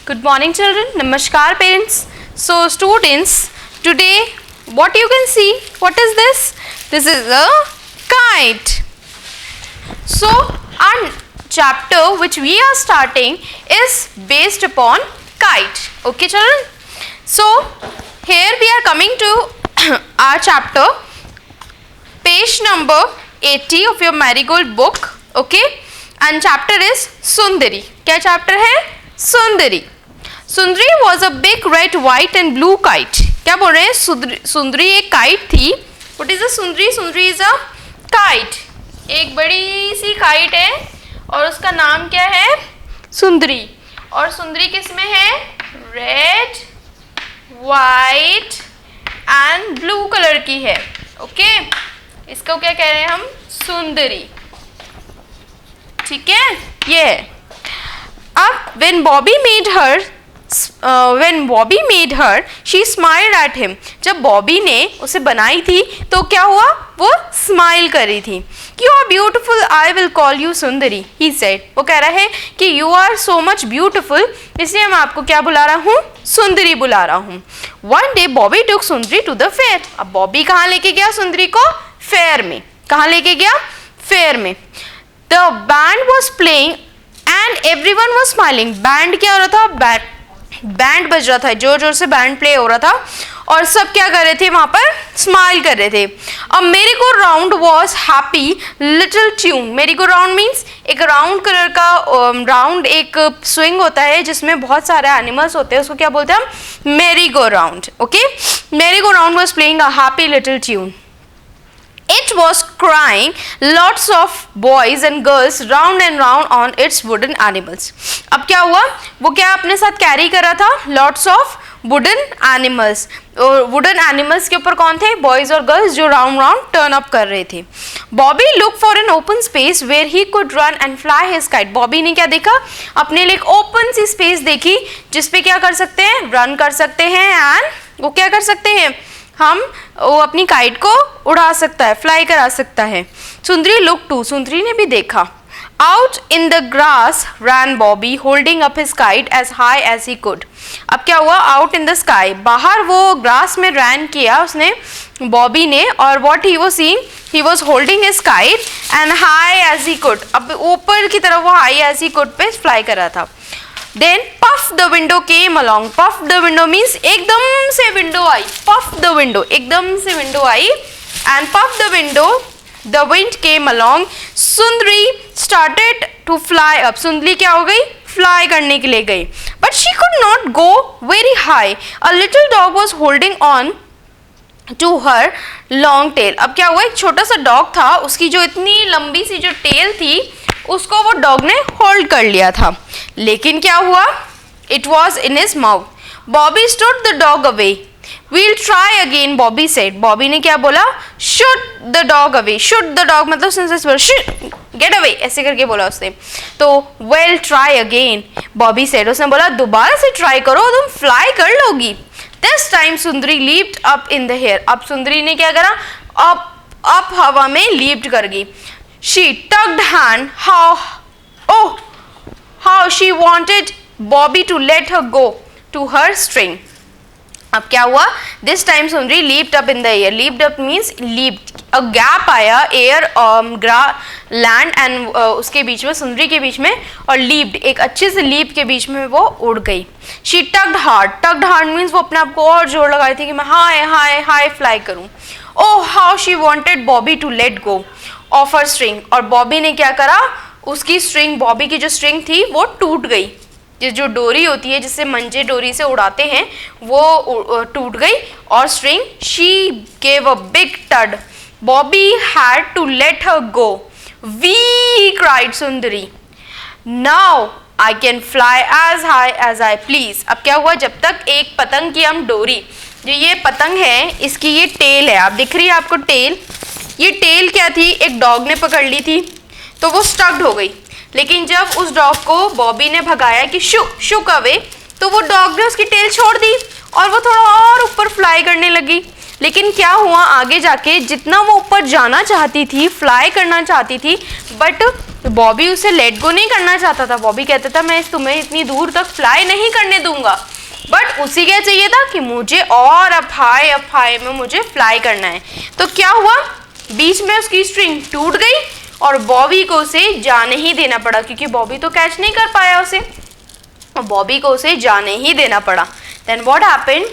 Good morning children. Namaskar parents. So students, today what you can see, what is this? This is a kite. So our chapter which we are starting is based upon kite. Okay children. So here we are coming to our chapter, page number 80 of your Marigold book. Okay, and chapter is Sundari. क्या chapter है? Sundari. Sundari was a big red white and blue kite. क्या बोल रहे हैं? सुंदरी एक kite थी. What is a Sundari? Sundari is a kite. एक बड़ी सी काइट है और उसका नाम क्या है? सुंदरी. और सुंदरी किस में है? Red, white and blue colour की है. ओके, इसको क्या कह रहे हैं हम? सुंदरी. ठीक है, ये है. अब when Bobby made her, she smiled at him. जब बॉबी ने उसे बनाई थी तो क्या हुआ? वो स्माइल कर रही थी. You are beautiful, I will call you Sundari, he said. वो कह रहा है कि you are so much beautiful, इसलिए मैं आपको क्या बुला रहा हूँ? सुंदरी बुला रहा हूँ. One day Bobby took Sundari to the fair. अब बॉबी कहाँ लेके गया सुंदरी को? फेयर में. कहाँ लेके गया? फेयर में. The band was playing and everyone was smiling. Band क्या हो रहा था? बैंड बज रहा था, जोर जोर से बैंड प्ले हो रहा था और सब क्या कर रहे थे वहां पर? स्माइल कर रहे थे. अब मेरी go round was happy little tune. मेरी गो राउंड मीन्स एक राउंड कलर का राउंड एक स्विंग होता है जिसमें बहुत सारे एनिमल्स होते हैं, उसको क्या बोलते हैं हम? मेरी गो राउंड. ओके, मेरी go round was playing a happy little tune. It was crying lots of boys and girls round and round on its wooden animals. अब क्या हुआ? वो क्या अपने साथ कैरी कर रहा था? Lots of wooden animals. और wooden animals के ऊपर कौन थे? Boys और girls जो round round turn up कर रहे थे. Bobby looked for an open space where he could run and fly his kite. Bobby ने क्या देखा? अपने लिए एक open सी space देखी जिसपे क्या कर सकते हैं? Run कर सकते हैं and वो क्या कर सकते हैं? हम वो अपनी काइट को उड़ा सकता है, फ्लाई करा सकता है. सुंदरी लुक टू. सुंदरी ने भी देखा. Out in the grass ran Bobby holding up his kite as high as he could. अब क्या हुआ? आउट इन द स्काई, बाहर वो ग्रास में रैन किया उसने बॉबी ने, और what he was seeing? He was holding his kite and high as he could. अब ऊपर की तरफ वो हाई एज ही कुड पे फ्लाई कर रहा था. Then puff the window came along. Puff the window means एकदम से window I. Puff the window, एकदम से window I. And puff the window, the wind came along. Sundari started to fly up. सुंदरी क्या हो गई? फ्लाई करने के लिए गई. But she could not go very high. A little dog was holding on to her long tail. अब क्या हुआ? एक छोटा सा डॉग था, उसकी जो इतनी लंबी सी जो टेल थी उसको वो डॉग ने होल्ड कर लिया था. लेकिन क्या हुआ? It was in his mouth. Bobby shooed the dog away. We'll try again, Bobby said. Bobby ने क्या बोला? Shooed the dog away. Shooed the dog मतलब गेट अवे ऐसे करके बोला उसने. तो we'll try again, Bobby said. उसने बोला दोबारा से ट्राई करो, तुम फ्लाई कर लोगी. This time Sundari leaped up in the air. अब सुंदरी ने क्या करा? अप हवा में लीप्ड कर गई. She tugged hand how she wanted Bobby to let her go to her string. अब क्या हुआ? This time Sundari leaped up in the air. Leaped up means leaped. A gap आया air land and उसके बीच में, सुंदरी के बीच में, और leaped एक अच्छे से leap के बीच में वो उड़ गई. She tugged hard. Tugged hard means वो अपने आप को और जोर लगा रही थी कि मैं हाई फ्लाई करूं. Oh how she wanted Bobby to let go of her string. और बॉबी ने क्या करा? उसकी स्ट्रिंग, बॉबी की जो स्ट्रिंग थी वो टूट गई. जो डोरी होती है जिससे मंजे डोरी से उड़ाते हैं वो टूट गई और string. She gave a big tug. Bobby had to let her go. We cried Sundari. Now I can fly as high as I please. अब क्या हुआ? जब तक एक पतंग की हम डोरी, जो ये पतंग है इसकी ये टेल है, आप दिख रही है आपको टेल? ये टेल क्या थी? एक डॉग ने पकड़ ली थी तो वो स्टक्ड हो गई. लेकिन जब उस डॉग को बॉबी ने भगाया कि शुक अवे, तो वो डॉग ने उसकी टेल छोड़ दी और वो थोड़ा और ऊपर फ्लाई करने लगी. लेकिन क्या हुआ आगे जाके, जितना वो ऊपर जाना चाहती थी, फ्लाई करना चाहती थी, बट बॉबी उसे लेट गो नहीं करना चाहता था। बॉबी कहता था मैं तुम्हें इतनी दूर तक फ्लाई नहीं करने दूंगा, बट उसी क्या चाहिए था कि मुझे और अप हाई में मुझे फ्लाई करना है। तो क्या हुआ, बीच में उसकी स्ट्रिंग टूट गई और बॉबी को उसे जाने ही देना पड़ा, क्योंकि बॉबी तो कैच नहीं कर पाया उसे, और बॉबी को उसे जाने ही देना पड़ा। Then what happened,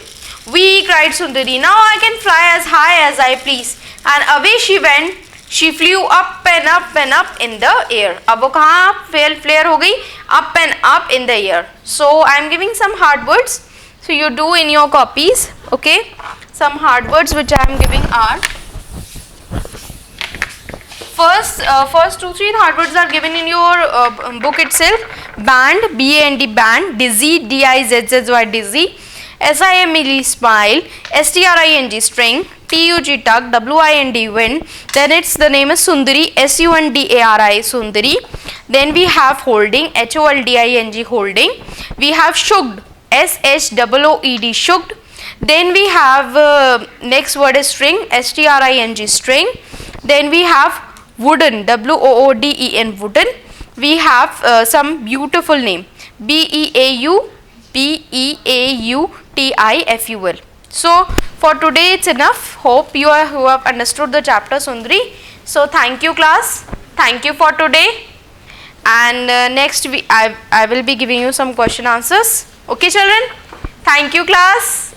we cried Sundari, now I can fly as high as I please, and away she went, she flew up and up and up in the air. अब वो कहाँ फ्लेयर हो गई, up and up in the air. So I am giving some hard words, so you do in your copies, okay? Some hard words which I am giving are, first 2-3 hard words are given in your book itself. Band, B-A-N-D, band. Dizzy, D-I-Z-Z-Y, dizzy. S-I-M-E, smile. S-T-R-I-N-G, string. T-U-G, tug. W-I-N-D, wind. Then it's the name is Sundari, S-U-N-D-A-R-I, Sundari. Then we have holding, H-O-L-D-I-N-G, holding. We have shooked, S-H-O-O-E-D, shooked. Then we have next word is string, S-T-R-I-N-G, string. Then we have wooden, W-O-O-D-E-N, wooden. We have some beautiful name, B-E-A-U-B-E-A-U-T-I-F-U-L. So for today it's enough. Hope you have understood the chapter Sundari. So thank you class, thank you for today, and next I will be giving you some question answers. Okay children, thank you class.